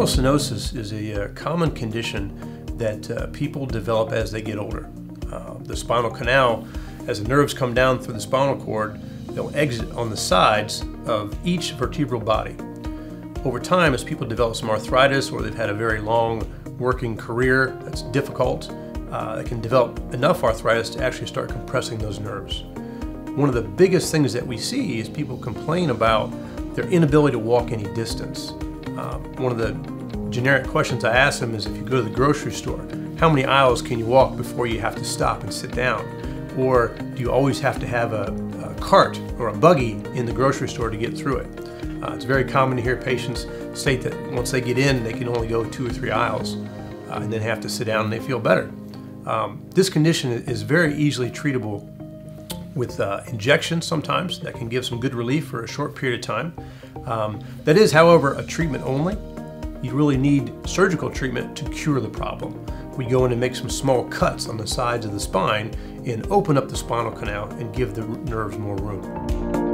stenosis is a common condition that people develop as they get older. The spinal canal, as the nerves come down through the spinal cord, they'll exit on the sides of each vertebral body. Over time, as people develop some arthritis or they've had a very long working career that's difficult, they can develop enough arthritis to actually start compressing those nerves. One of the biggest things that we see is people complain about their inability to walk any distance. One of the generic questions I ask them is, if you go to the grocery store, how many aisles can you walk before you have to stop and sit down? Or do you always have to have a cart or a buggy in the grocery store to get through it? It's very common to hear patients state that once they get in, they can only go 2 or 3 aisles and then have to sit down and they feel better. This condition is very easily treatable with injections sometimes that can give some good relief for a short period of time. That is, however, a treatment only. You really need surgical treatment to cure the problem. We go in and make some small cuts on the sides of the spine and open up the spinal canal and give the nerves more room.